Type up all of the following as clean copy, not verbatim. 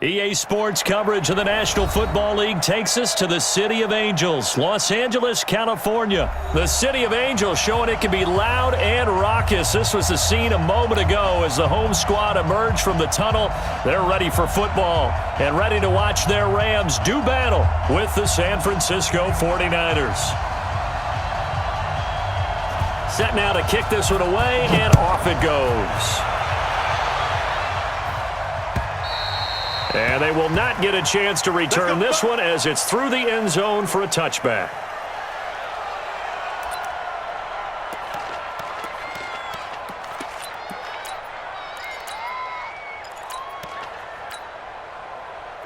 EA Sports coverage of the National Football League takes us to the City of Angels, Los Angeles, California. The City of Angels showing it can be loud and raucous. This was the scene a moment ago as the home squad emerged from the tunnel. They're ready for football and ready to watch their Rams do battle with the San Francisco 49ers. Set now to kick this one away, and off it goes. And they will not get a chance to return this one as it's through the end zone for a touchback.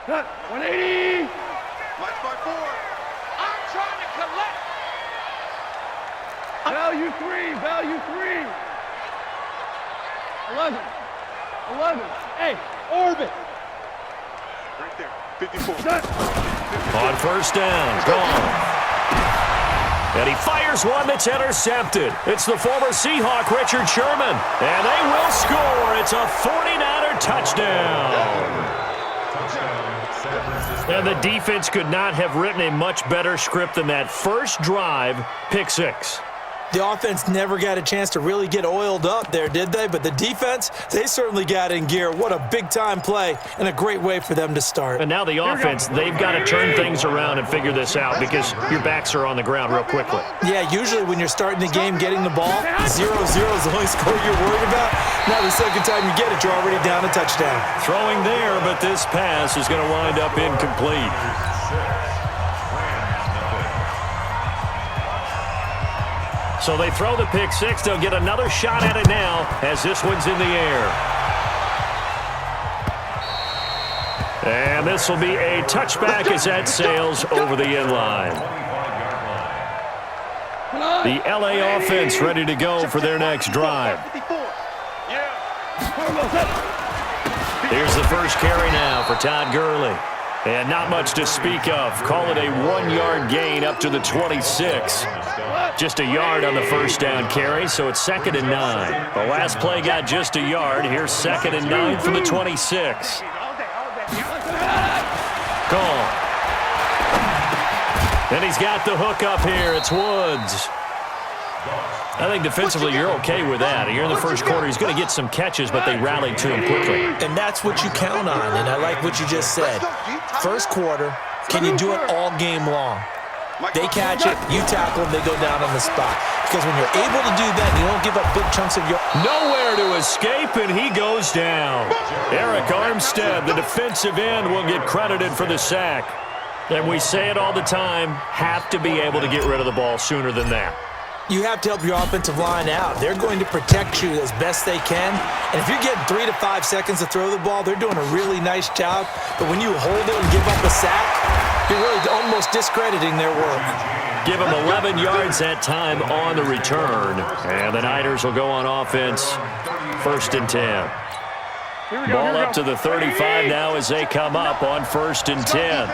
Cut, 180. Match by 4. I'm trying to collect. Value 3, value 3. 11. Hey, orbit. Right there, 54. On first down, gone. And he fires one that's intercepted. It's the former Seahawk, Richard Sherman. And they will score. It's a 49er touchdown. And the defense could not have written a much better script than that first drive, pick six. The offense never got a chance to really get oiled up there, did they? But the defense, they certainly got in gear. What a big-time play and a great way for them to start. And now the offense, they've got to turn things around and figure this out because your backs are on the ground real quickly. Yeah, usually when you're starting the game getting the ball, 0-0 is the only score you're worried about. Now the second time you get it, you're already down a touchdown. Throwing there, but this pass is going to wind up incomplete. So they throw the pick six. They'll get another shot at it now as this one's in the air. And this will be a touchback as that sails over the end line. The LA offense ready to go for their next drive. Here's the first carry now for Todd Gurley. And not much to speak of. Call it a 1-yard gain up to the 26. Just a yard on the first down carry, so it's 2nd and 9. The last play got just a yard. Here's 2nd and 9 from the 26. Call. And he's got the hook up here. It's Woods. I think defensively you're okay with that. Here in the first quarter, he's going to get some catches, but they rallied to him quickly. And that's what you count on, and I like what you just said. First quarter, can you do it all game long? They catch it, you tackle them, they go down on the spot. Because when you're able to do that, you don't give up big chunks of your... Nowhere to escape, and he goes down. Eric Armstead, the defensive end, will get credited for the sack. And we say it all the time, have to be able to get rid of the ball sooner than that. You have to help your offensive line out. They're going to protect you as best they can. And if you're getting 3 to 5 seconds to throw the ball, they're doing a really nice job. But when you hold it and give up a sack, you're really almost discrediting their work. Give them 11 yards that time on the return. And the Niners will go on offense, 1st and 10. Ball up to the 35 now as they come up on 1st and 10.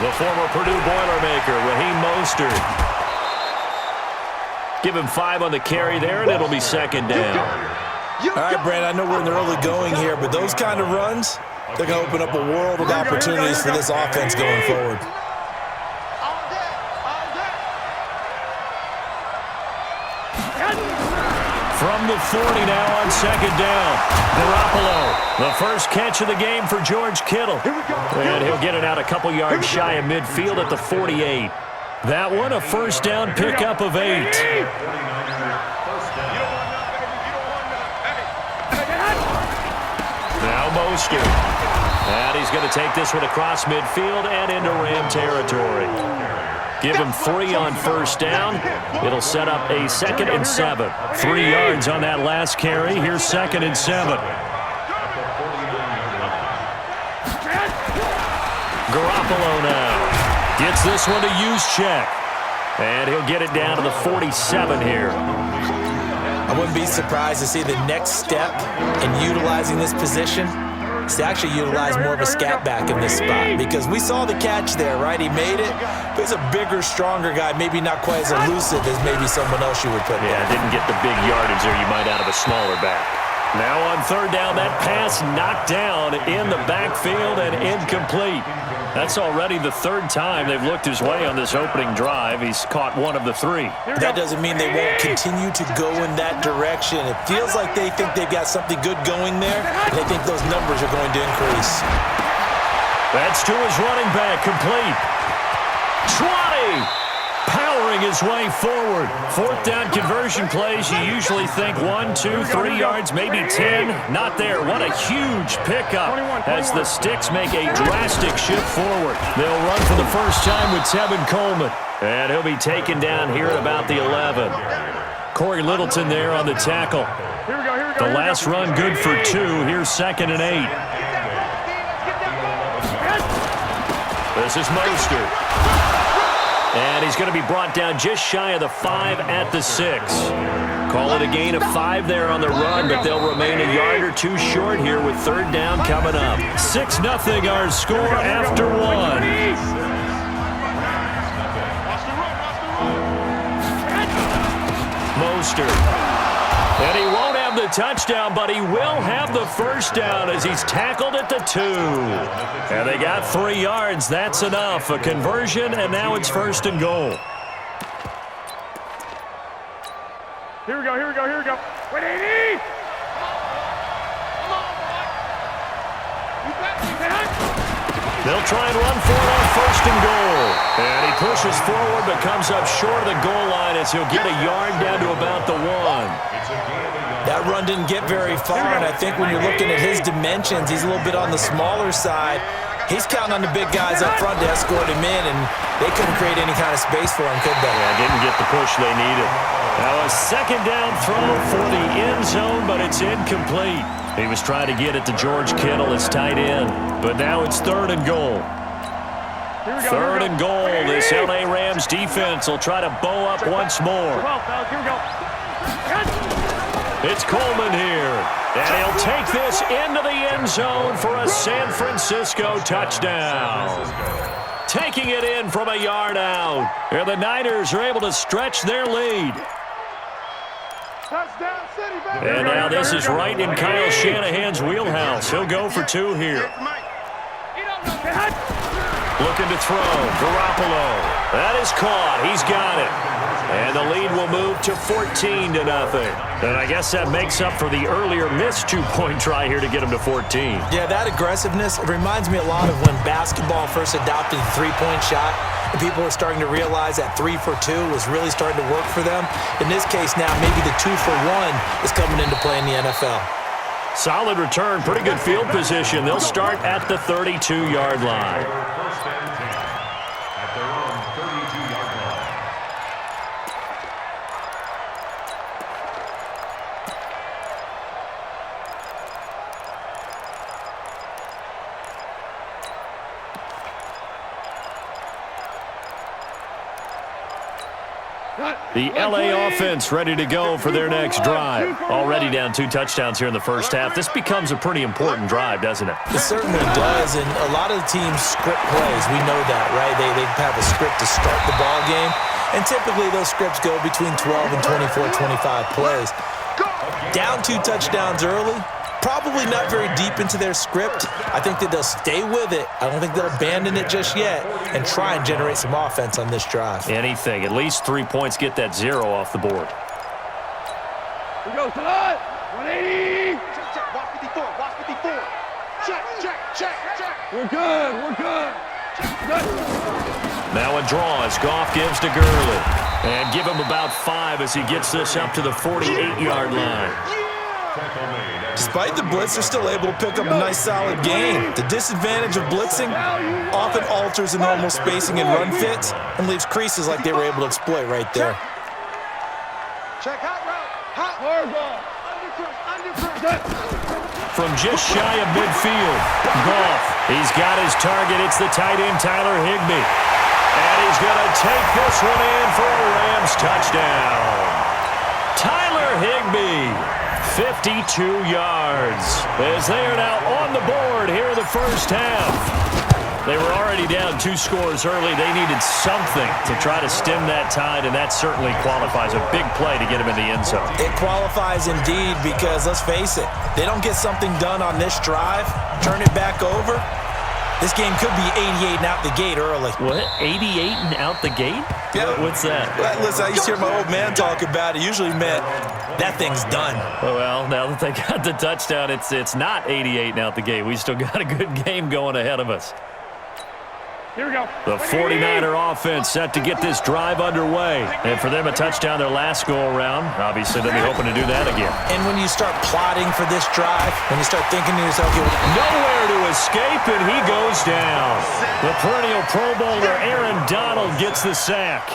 The former Purdue Boilermaker, Raheem Mostert. Give him 5 on the carry there, and it'll be 2nd down. All right, Brent, I know we're in the early going here, but those kind of runs, they're going to open up a world of opportunities for this offense going forward. From the 40 now on 2nd down. Garoppolo, the first catch of the game for George Kittle. And he'll get it out a couple yards shy of midfield at the 48. That one, a first down pickup of 8. Now Mostert. And he's going to take this one across midfield and into Ram territory. Give him 3 on first down. It'll set up a 2nd and 7. 3 yards on that last carry. Here's 2nd and 7. Garoppolo now gets this one to use check. And he'll get it down to the 47 here. I wouldn't be surprised to see the next step in utilizing this position is to actually utilize more of a scat back in this spot, because we saw the catch there, right? He made it, but he's a bigger, stronger guy, maybe not quite as elusive as maybe someone else you would put there. Yeah, didn't get the big yardage there you might out of a smaller back. Now on third down, that pass knocked down in the backfield and incomplete. That's already the third time they've looked his way on this opening drive. He's caught one of the three. That doesn't mean they won't continue to go in that direction. It feels like they think they've got something good going there, and they think those numbers are going to increase. That's to his running back, complete. 20! Powering his way forward. Fourth down conversion plays, you usually think 1, 2, 3 yards, maybe 10. Not there. What a huge pickup as the Sticks make a drastic shift forward. They'll run for the first time with Tevin Coleman. And he'll be taken down here at about the 11. Corey Littleton there on the tackle. The last run good for 2. Here's 2nd and 8. This is Mostert. And he's going to be brought down just shy of the 5 at the 6. Call it a gain of 5 there on the run, but they'll remain a yard or 2 short here with third down coming up. 6-0 our score after 1. Mostert. And he won't have the touchdown, but he will have the first down as he's tackled at the 2. And they got 3 yards. That's enough. A conversion, and now it's 1st and goal. Here we go. 180! They'll try and run for it on 1st and goal. And he pushes forward but comes up short of the goal line as he'll get a yard down to about the 1. That run didn't get very far, and I think when you're looking at his dimensions, he's a little bit on the smaller side. He's counting on the big guys up front to escort him in, and they couldn't create any kind of space for him, could they? Yeah, didn't get the push they needed. Now a 2nd down throw for the end zone, but it's incomplete. He was trying to get it to George Kittle as tight end, but now it's 3rd and goal. 3rd and goal. This LA Rams defense will try to bow up once more. It's Coleman here, and he'll take this into the end zone for a San Francisco touchdown. Taking it in from a yard out. Here the Niners are able to stretch their lead. And now this is right in Kyle Shanahan's wheelhouse. He'll go for 2 here. Looking to throw. Garoppolo. That is caught. He's got it. And the lead will move to 14-0. And I guess that makes up for the earlier missed 2-point try here to get him to 14. Yeah, that aggressiveness, it reminds me a lot of when basketball first adopted the 3-point shot. And people were starting to realize that 3 for 2 was really starting to work for them. In this case now, maybe the 2 for 1 is coming into play in the NFL. Solid return, pretty good field position. They'll start at the 32-yard line. The LA offense ready to go for their next drive. Already down 2 touchdowns here in the first half. This becomes a pretty important drive, doesn't it? It certainly does, and a lot of the teams script plays. We know that, right? They have a script to start the ball game, and typically those scripts go between 12 and 24, 25 plays. Down 2 touchdowns early, probably not very deep into their script. I think that they'll stay with it. I don't think they'll abandon it just yet and try and generate some offense on this drive. Anything. At least 3 points. Get that 0 off the board. Here goes to that. 180. Check. Watch 54. Watch 54. Check. We're good. Check. Now a draw as Goff gives to Gurley. And give him about 5 as he gets this up to the 48-yard line. Despite the blitz, they're still able to pick up a nice, solid gain. The disadvantage of blitzing often alters the normal spacing and run fits and leaves creases like they were able to exploit right there. Check hot route. From just shy of midfield, Goff. He's got his target. It's the tight end, Tyler Higbee. And he's going to take this one in for a Rams touchdown. Tyler Higbee. 52 yards as they are now on the board here in the first half. They were already down 2 scores early. They needed something to try to stem that tide, and that certainly qualifies. A big play to get them in the end zone. It qualifies indeed because, let's face it, they don't get something done on this drive, turn it back over, this game could be 88 and out the gate early. What? 88 and out the gate? Yeah. What's that? Well, listen, I used to hear my old man talk about it. Usually meant that thing's done. Well, now that they got the touchdown, it's not 88 and out the gate. We still got a good game going ahead of us. Here we go. The 49er offense set to get this drive underway. And for them, a touchdown their last go-around. Obviously, they'll be hoping to do that again. And when you start plotting for this drive, when you start thinking to yourself, nowhere to escape, and he goes down. The perennial Pro Bowler Aaron Donald gets the sack.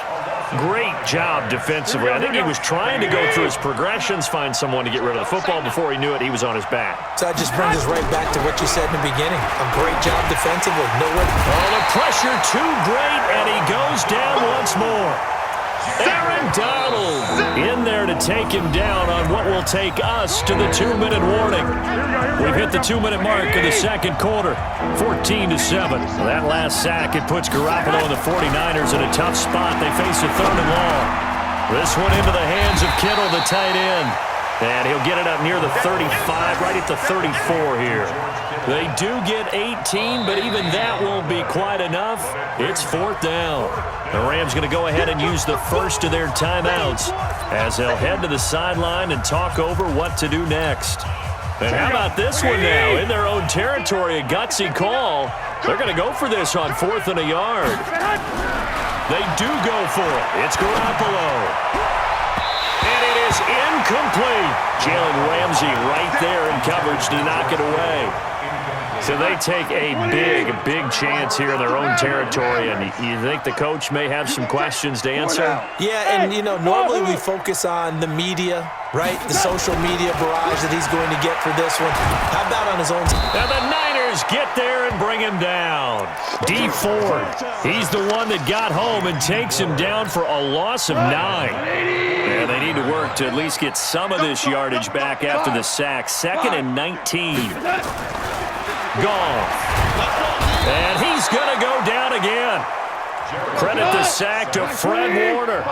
Great job defensively. I think he was trying to go through his progressions, find someone to get rid of the football. Before he knew it, he was on his back. So that just brings us right back to what you said in the beginning. A great job defensively. Nowhere. Oh, the pressure too great, and he goes down once more. Aaron Donald in there to take him down on what will take us to the 2-minute warning. We've hit the 2-minute mark in the second quarter, 14-7. That last sack, it puts Garoppolo and the 49ers in a tough spot. They face a 3rd and long. This one into the hands of Kittle, the tight end. And he'll get it up near the 35, right at the 34 here. They do get 18, but even that won't be quite enough. It's 4th down. The Rams going to go ahead and use the first of their timeouts as they'll head to the sideline and talk over what to do next. And how about this one now? In their own territory, a gutsy call. They're going to go for this on 4th and a yard. They do go for it. It's Garoppolo. And it is incomplete. Jalen Ramsey right there in coverage to knock it away. So they take a big chance here in their own territory, and you think the coach may have some questions to answer? Yeah, and, normally we focus on the media, right? The social media barrage that he's going to get for this one. How about on his own team? Now the Niners get there and bring him down. D Ford, he's the one that got home and takes him down for a loss of 9. And they need to work to at least get some of this yardage back after the sack. 2nd and 19. Goff. And he's going to go down again. Credit the sack to Fred Warner.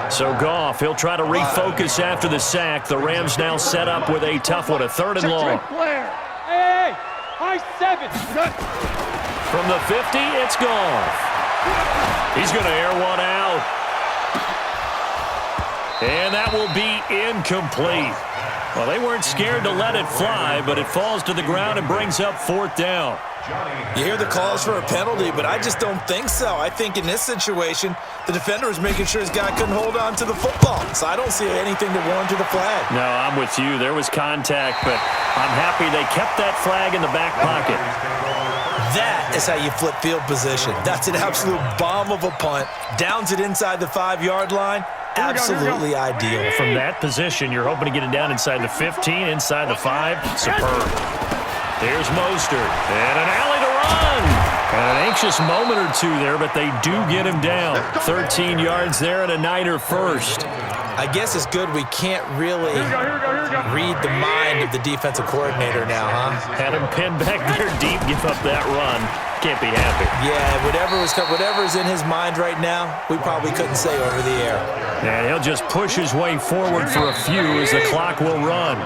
So Goff, he'll try to refocus after the sack. The Rams now set up with a tough one, a 3rd and long. Hey, high 7. From the 50, it's Goff. He's going to air one out. And that will be incomplete. Well, they weren't scared to let it fly, but it falls to the ground and brings up 4th down. You hear the calls for a penalty, but I just don't think so. I think in this situation, the defender was making sure his guy couldn't hold on to the football. So I don't see anything that warranted a flag. No, I'm with you. There was contact, but I'm happy they kept that flag in the back pocket. That is how you flip field position. That's an absolute bomb of a punt. Downs it inside the 5-yard line. Absolutely ideal. From that position, you're hoping to get it down inside the 15, inside the 5. Superb. Here's Mostert. And an alley to run. And an anxious moment or two there, but they do get him down. 13 yards there and a Niner first. I guess it's good we can't really read the mind of the defensive coordinator now, huh? Had him pinned back there deep, give up that run. Can't be happy. Yeah, whatever's in his mind right now, we probably couldn't say over the air. And he'll just push his way forward for a few as the clock will run.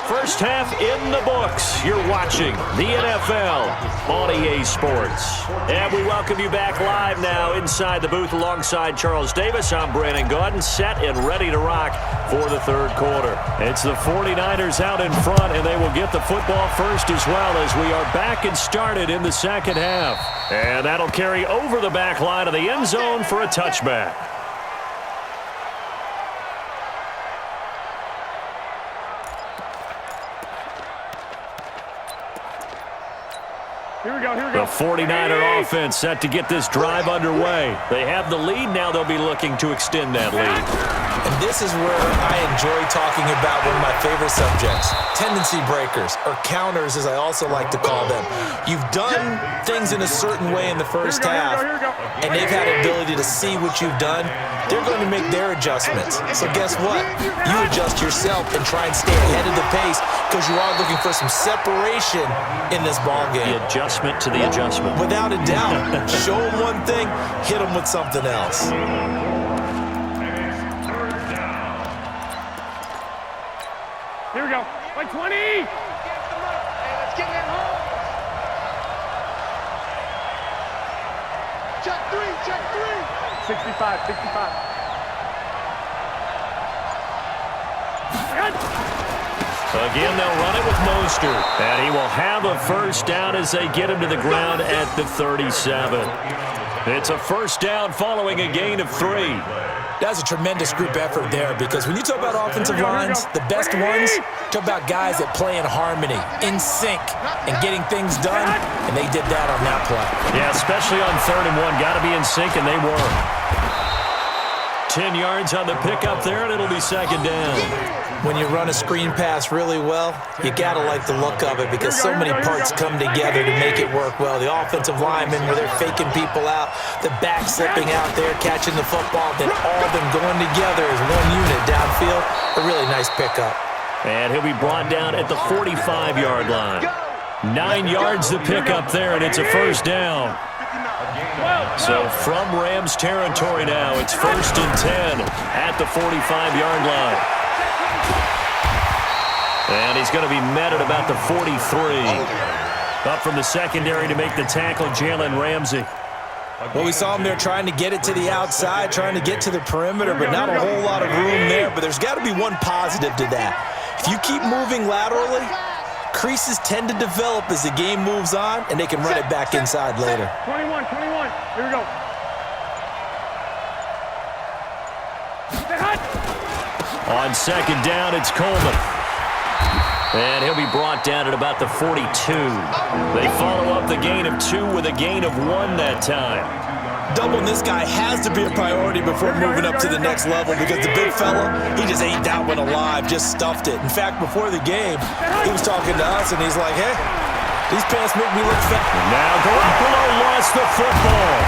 First half in the books. You're watching the NFL on EA Sports. And we welcome you back live now inside the booth alongside Charles Davis. I'm Brandon Gaudin, set and ready to rock for the 3rd quarter. It's the 49ers out in front, and they will get the football first as well as we are back and started in the 2nd half. And that'll carry over the back line of the end zone for a touchback. Here we go. The 49er offense set to get this drive underway. They have the lead. Now they'll be looking to extend that lead. And this is where I enjoy talking about one of my favorite subjects, tendency breakers, or counters as I also like to call them. You've done things in a certain way in the first half, and they've had an ability to see what you've done. They're going to make their adjustments. So guess what? You adjust yourself and try and stay ahead of the pace because you are looking for some separation in this ball game. You adjust adjustment to the adjustment. Without a doubt. Show them one thing, hit them with something else. Here we go. By 20. Let's get that home. Check three. 65. Again, they'll run it with Mostert. And he will have a first down as they get him to the ground at the 37. It's a first down following a gain of 3. That's a tremendous group effort there, because when you talk about offensive lines, the best ones, talk about guys that play in harmony, in sync, and getting things done, and they did that on that play. Yeah, especially on 3rd and 1. Got to be in sync, and they were. 10 yards on the pickup there, and it'll be second down. When you run a screen pass really well, you got to like the look of it, because so many parts come together to make it work well. The offensive linemen, where they're faking people out, the back slipping out there, catching the football, then all of them going together as one unit downfield. A really nice pickup. And he'll be brought down at the 45-yard line. 9 yards to pick up there, and it's a first down. So from Rams territory now, it's 1st and 10 at the 45-yard line. And he's going to be met at about the 43. Up from the secondary to make the tackle, Jalen Ramsey. Well, we saw him there trying to get it to the outside, trying to get to the perimeter, but not a whole lot of room there. But there's got to be one positive to that. If you keep moving laterally, creases tend to develop as the game moves on, and they can run it back inside later. 21. Here we go. On second down, it's Coleman. And he'll be brought down at about the 42. They follow up the gain of 2 with a gain of 1 that time. Doubling this guy has to be a priority before moving up to the next level, because the big fella, he just ate that one alive, just stuffed it. In fact, before the game, he was talking to us, and he's like, hey, these pants make me look fat. Now Garoppolo lost the football.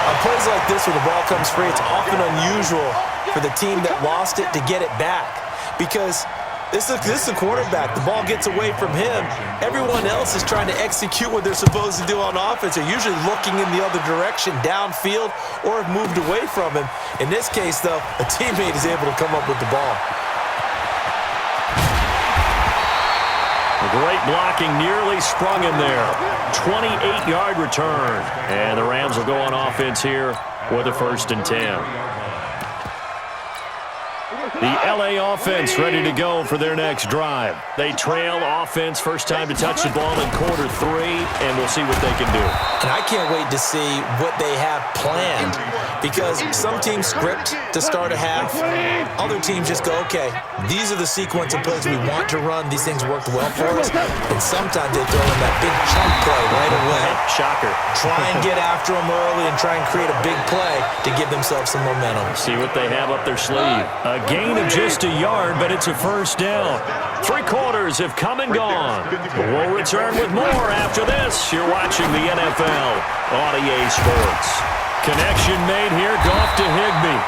On plays like this where the ball comes free, it's often unusual for the team that lost it to get it back, because this is a quarterback. The ball gets away from him. Everyone else is trying to execute what they're supposed to do on offense. They're usually looking in the other direction, downfield, or have moved away from him. In this case, though, a teammate is able to come up with the ball. Great blocking, nearly sprung him there. 28-yard return. And the Rams will go on offense here with a 1st and 10. The L.A. offense ready to go for their next drive. They trail offense, first time to touch the ball in quarter 3, and we'll see what they can do. And I can't wait to see what they have planned, because some teams script to start a half. Other teams just go, okay, these are the sequence of plays we want to run. These things worked well for us. And sometimes they throw in that big chunk play right away. Shocker. Try and get after them early and try and create a big play to give themselves some momentum. See what they have up their sleeve. A gain of just a yard, but it's a first down. 3 quarters have come and gone. We'll return with more after this. You're watching the NFL on EA Sports. Connection made here. Goff to Higbee.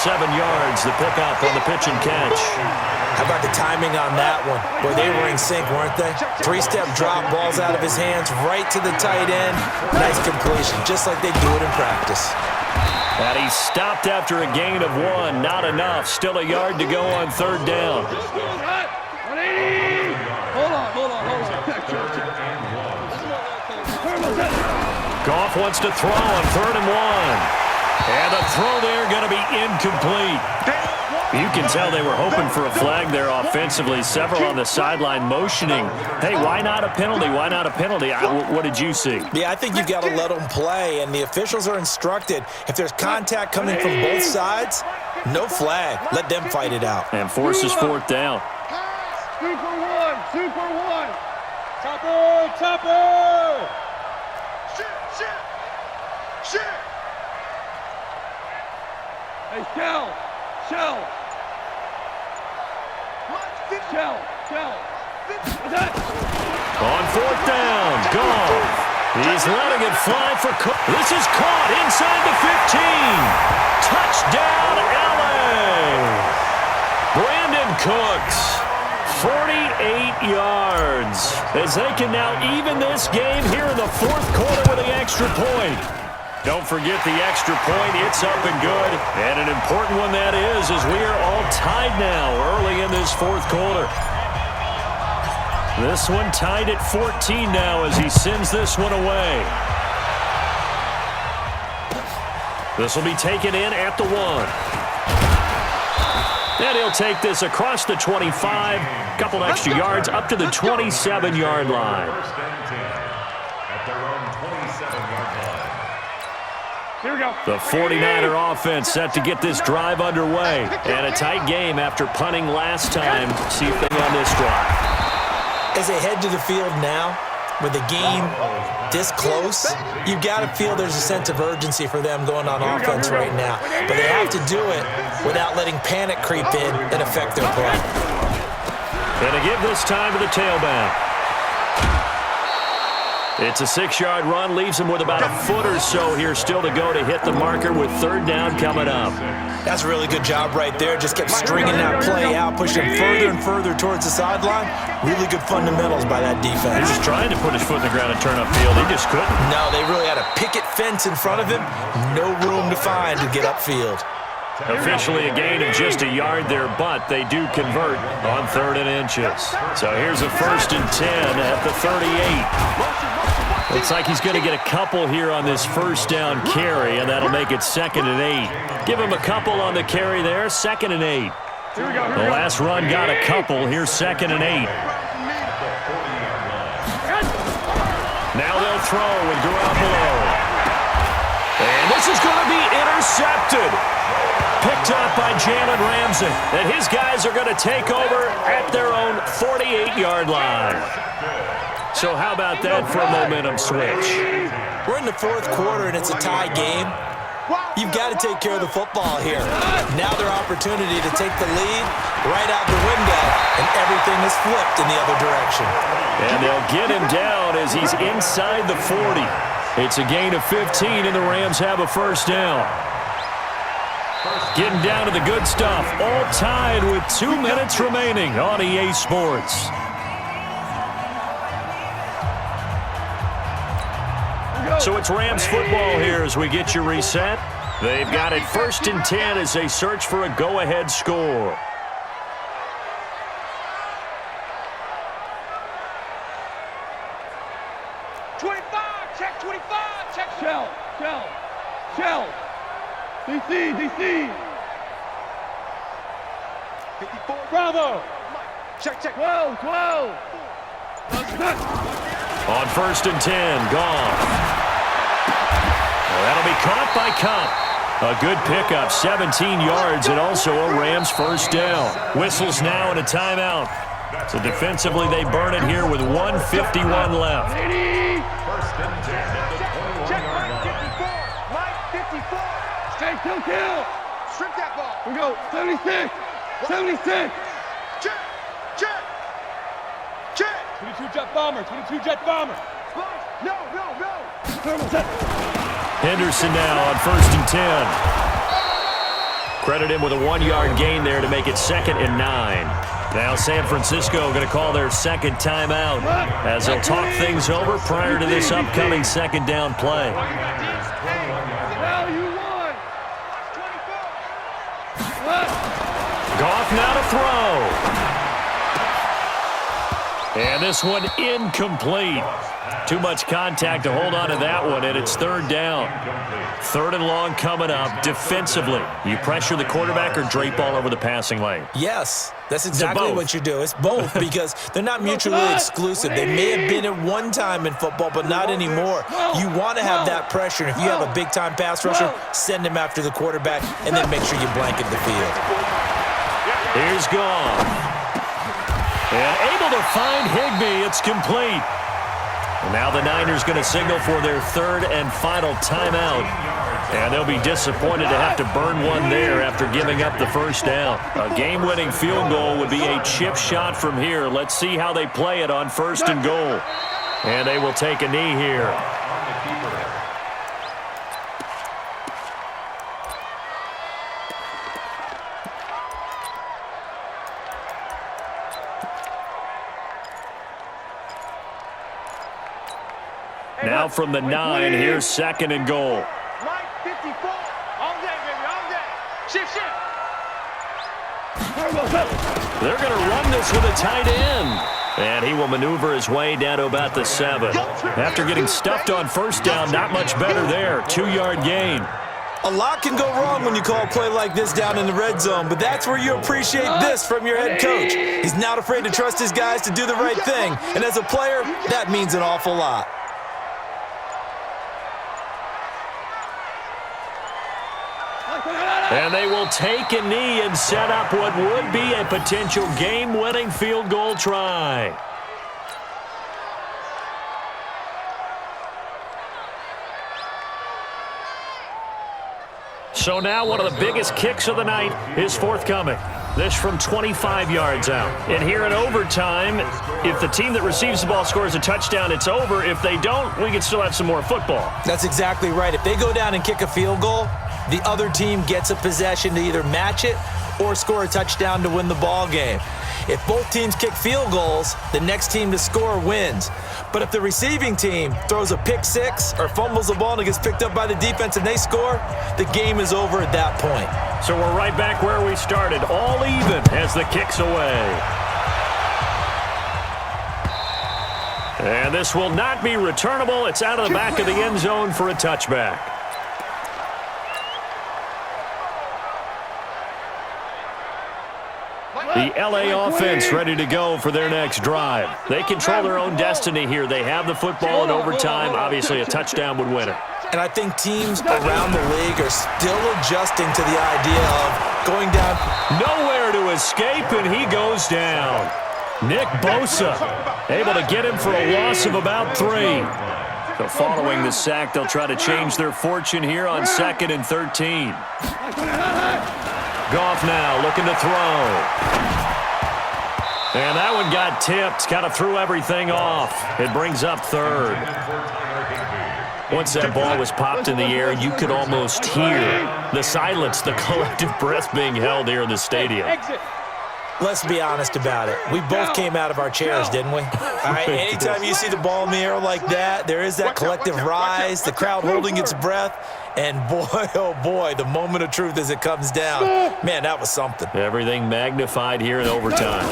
7 yards, the pickup on the pitch and catch. How about the timing on that one? Boy, they were in sync, weren't they? 3-step drop, balls out of his hands, right to the tight end. Nice completion, just like they do it in practice. And he stopped after a gain of 1. Not enough. Still a yard to go on 3rd down. 180. Hold on. Goff wants to throw on 3rd and 1. And the throw there going to be incomplete. You can tell they were hoping for a flag there offensively. Several on the sideline motioning. Hey, why not a penalty? Why not a penalty? What did you see? Yeah, I think you've got to let them play, and the officials are instructed. If there's contact coming from both sides, no flag. Let them fight it out. And forces 4th down. Super one. Chopper. Shit. Hey, Shell. On 4th down, Goff. He's letting it fly for Cook. This is caught inside the 15. Touchdown, L.A. Brandon Cooks, 8 yards. As they can now even this game here in the fourth quarter with the extra point. Don't forget the extra point. It's up and good. And an important one that is, as we are all tied now early in this fourth quarter. This one tied at 14 now as he sends this one away. This will be taken in at the 1. And he'll take this across the 25. Couple extra yards up to the 27-yard line. Here we go. The 49er offense set to get this drive underway. And a tight game after punting last time. See if they on this drive. As they head to the field now, with the game this close, you've got to feel there's a sense of urgency for them going on offense right now. But they have to do it without letting panic creep in and affect their play. And to give this time to the tailback. It's a 6-yard run, leaves him with about a foot or so here still to go to hit the marker with third down coming up. That's a really good job right there. Just kept stringing that play out, pushing further and further towards the sideline. Really good fundamentals by that defense. He was trying to put his foot in the ground and turn upfield. He just couldn't. No, they really had a picket fence in front of him. No room to find to get upfield. Officially a gain of just a yard there, but they do convert on 3rd and inches. So here's a 1st and 10 at the 38. Looks like he's going to get a couple here on this first down carry, and that'll make it 2nd and 8. Give him a couple on the carry there, 2nd and 8. The last run got a couple. Here's 2nd and 8. Now they'll throw with Garoppolo. And this is going to be intercepted. Picked up by Jalen Ramsey. And his guys are going to take over at their own 48-yard line. So how about that for a momentum switch? We're in the fourth quarter, and it's a tie game. You've got to take care of the football here. Now their opportunity to take the lead right out the window, and everything is flipped in the other direction. And they'll get him down as he's inside the 40. It's a gain of 15, and the Rams have a first down. Getting down to the good stuff, all tied with 2 minutes remaining on EA Sports. So it's Rams football here as we get you reset. They've got it 1st and 10 as they search for a go-ahead score. Check 25, check Shell. DC. 54. Bravo. Check. 12. On 1st and 10, Goff. Well, that'll be caught by Cup. A good pickup, 17 yards, and also a Rams first down. Whistles now and a timeout. So defensively, they burn it here with 1:51 left. 80. Check Mike 54. Mike 54. Stay kill. Strip that ball. We go 76. 76. Check. 22 jet bomber. No. Henderson now on 1st and 10. Credit him with a 1-yard gain there to make it 2nd and 9. Now San Francisco going to call their second timeout as they'll talk things over prior to this upcoming 2nd down play. Goff now to throw. And this one incomplete. Too much contact to hold on to that one, and it's 3rd down. 3rd and long coming up. Defensively, you pressure the quarterback or drape all over the passing lane? Yes, that's exactly what you do. It's both because they're not mutually exclusive. They may have been at one time in football, but not anymore. You want to have that pressure. And if you have a big-time pass rusher, send him after the quarterback, and then make sure you blanket the field. Here's Goff. And able to find Higbee. It's complete. And now the Niners going to signal for their 3rd and final timeout. And they'll be disappointed to have to burn one there after giving up the first down. A game-winning field goal would be a chip shot from here. Let's see how they play it on 1st and goal. And they will take a knee here. Now from the 9, here's 2nd and goal. Right 54. All day, baby, all day. Shift, shift. They're going to run this with a tight end. And he will maneuver his way down to about the 7. After getting stuffed on first down, not much better there. 2-yard gain. A lot can go wrong when you call a play like this down in the red zone, but that's where you appreciate this from your head coach. He's not afraid to trust his guys to do the right thing, and as a player, that means an awful lot. And they will take a knee and set up what would be a potential game-winning field goal try. So now one of the biggest kicks of the night is forthcoming. This from 25 yards out. And here in overtime, if the team that receives the ball scores a touchdown, it's over. If they don't, we can still have some more football. That's exactly right. If they go down and kick a field goal, the other team gets a possession to either match it or score a touchdown to win the ball game. If both teams kick field goals, the next team to score wins. But if the receiving team throws a pick six or fumbles the ball and it gets picked up by the defense and they score, the game is over at that point. So we're right back where we started, all even as the kick's away. And this will not be returnable. It's out of the back of the end zone for a touchback. The LA offense ready to go for their next drive. They control their own destiny here. They have the football in overtime. Obviously, a touchdown would win it. And I think teams around the league are still adjusting to the idea of going down. Nowhere to escape, and he goes down. Nick Bosa able to get him for a loss of about 3. So following the sack, they'll try to change their fortune here on 2nd and 13. Goff now looking to throw. And that one got tipped, kind of threw everything off. It brings up 3rd. Once that ball was popped in the air, you could almost hear the silence, the collective breath being held here in the stadium. Let's be honest about it. We both came out of our chairs, didn't we? All right, anytime you see the ball in the air like that, there is that collective rise, the crowd holding its breath, and boy, oh boy, the moment of truth as it comes down. Man, that was something. Everything magnified here in overtime.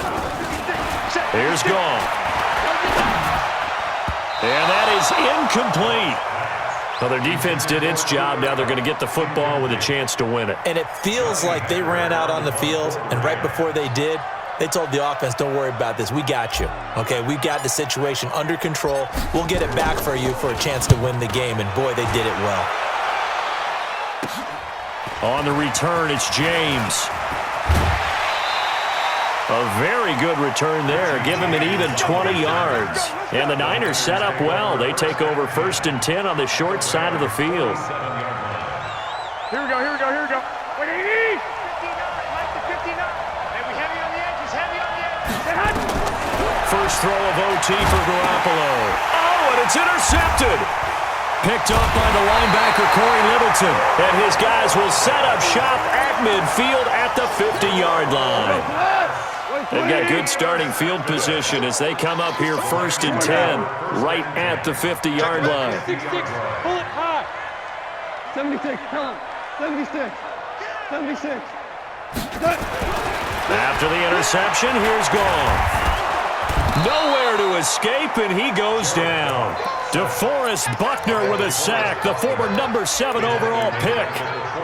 Here's Goff. And that is incomplete. Well, their defense did its job. Now they're going to get the football with a chance to win it. And it feels like they ran out on the field, and right before they did, they told the offense, don't worry about this. We got you. Okay, we got the situation under control. We'll get it back for you for a chance to win the game. And, boy, they did it well. On the return, it's James. A very good return there. Give him an even 20 yards. And the Niners set up well. They take over 1st and 10 on the short side of the field. Here we go, here we go, here we go. 180! 59, Mike to 59. Maybe heavy on the edges, heavy on the edges. First throw of OT for Garoppolo. Oh, and it's intercepted. Picked off by the linebacker, Corey Littleton. And his guys will set up shop at midfield at the 50-yard line. They've got good starting field position as they come up here 1st and 10, right at the 50-yard line. 66, pull it high. 76, tell him. 76, 76. After the interception, here's Goff. Nowhere to escape, and he goes down. DeForest Buckner with a sack, the former number 7 overall pick.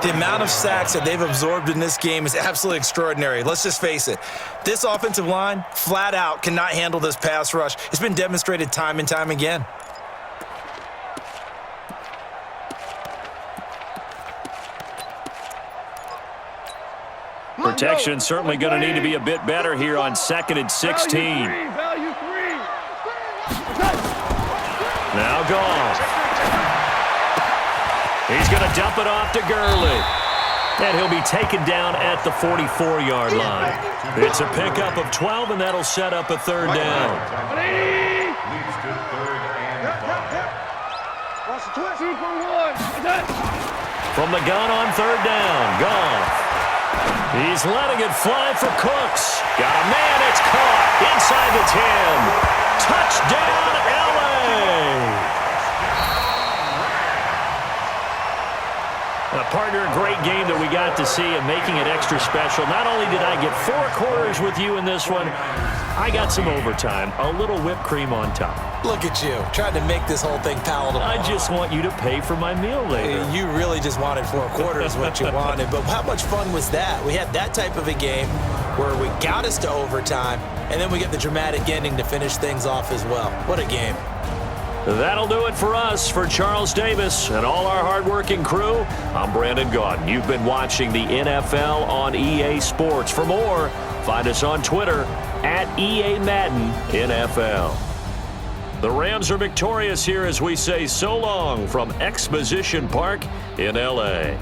The amount of sacks that they've absorbed in this game is absolutely extraordinary. Let's just face it. This offensive line, flat out, cannot handle this pass rush. It's been demonstrated time and time again. Protection certainly going to need to be a bit better here on 2nd and 16. Value 3. Now Goff. He's going to dump it off to Gurley. And he'll be taken down at the 44-yard line. It's a pickup of 12, and that'll set up a 3rd down. From the gun on 3rd down, Goff. He's letting it fly for Cooks. Got a man, it's caught inside the 10. Touchdown, LA! Partner, a great game that we got to see and making it extra special. Not only did I get 4 quarters with you in this one, I got some overtime, a little whipped cream on top. Look at you, trying to make this whole thing palatable. I just want you to pay for my meal later. You really just wanted 4 quarters what you wanted, but how much fun was that? We had that type of a game where we got us to overtime, and then we get the dramatic ending to finish things off as well. What a game. That'll do it for us. For Charles Davis and all our hardworking crew, I'm Brandon Gaudin. You've been watching the NFL on EA Sports. For more, find us on Twitter at EA Madden NFL. The Rams are victorious here as we say so long from Exposition Park in L.A.